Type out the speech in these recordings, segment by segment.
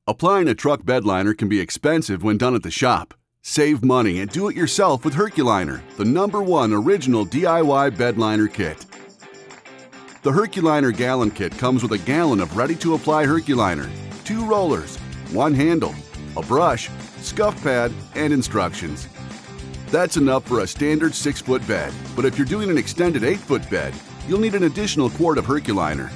Applying a truck bed liner can be expensive when done at the shop. Save money and do it yourself with Herculiner, the #1 original DIY bed liner kit. The Herculiner gallon kit comes with a gallon of ready-to-apply Herculiner, 2 rollers, 1 handle, a brush, scuff pad, and instructions. That's enough for a standard 6-foot bed, but if you're doing an extended 8-foot bed, you'll need an additional quart of Herculiner.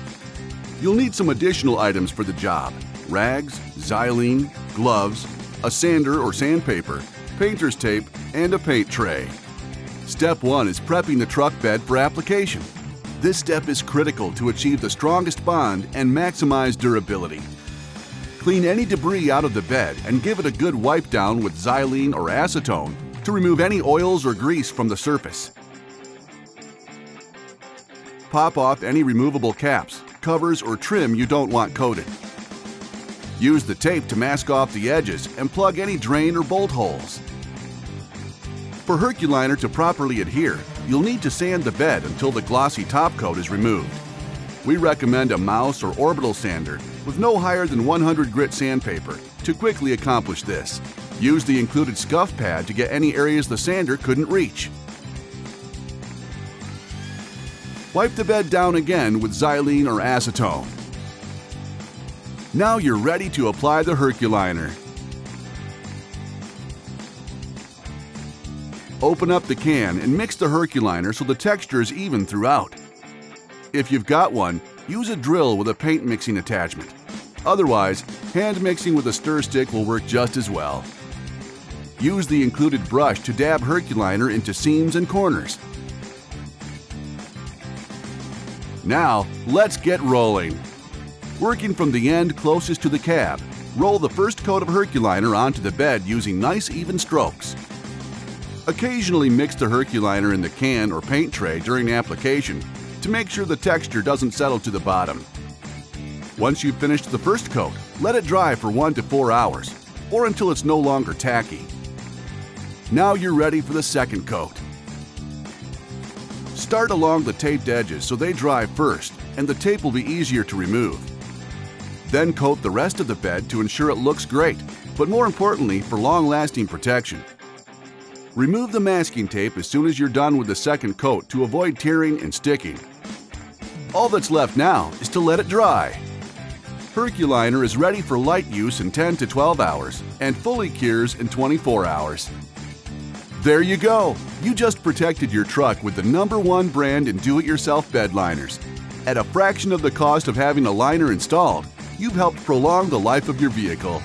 You'll need some additional items for the job: rags, xylene, gloves, a sander or sandpaper, painter's tape, and a paint tray. Step 1 is prepping the truck bed for application. This step is critical to achieve the strongest bond and maximize durability. Clean any debris out of the bed and give it a good wipe down with xylene or acetone to remove any oils or grease from the surface. Pop off any removable caps, covers, or trim you don't want coated. Use the tape to mask off the edges and plug any drain or bolt holes. For Herculiner to properly adhere, you'll need to sand the bed until the glossy top coat is removed. We recommend a mouse or orbital sander with no higher than 100 grit sandpaper to quickly accomplish this. Use the included scuff pad to get any areas the sander couldn't reach. Wipe the bed down again with xylene or acetone. Now you're ready to apply the Herculiner. Open up the can and mix the Herculiner so the texture is even throughout. If you've got one, use a drill with a paint mixing attachment. Otherwise, hand mixing with a stir stick will work just as well. Use the included brush to dab Herculiner into seams and corners. Now, let's get rolling. Working from the end closest to the cab, roll the first coat of Herculiner onto the bed using nice even strokes. Occasionally mix the Herculiner in the can or paint tray during application to make sure the texture doesn't settle to the bottom. Once you've finished the first coat, let it dry for 1 to 4 hours, or until it's no longer tacky. Now you're ready for the second coat. Start along the taped edges so they dry first, and the tape will be easier to remove. Then coat the rest of the bed to ensure it looks great, but more importantly for long-lasting protection. Remove the masking tape as soon as you're done with the second coat to avoid tearing and sticking. All that's left now is to let it dry. Herculiner is ready for light use in 10 to 12 hours and fully cures in 24 hours. There you go! You just protected your truck with the #1 brand in do-it-yourself bed liners. At a fraction of the cost of having a liner installed, you've helped prolong the life of your vehicle.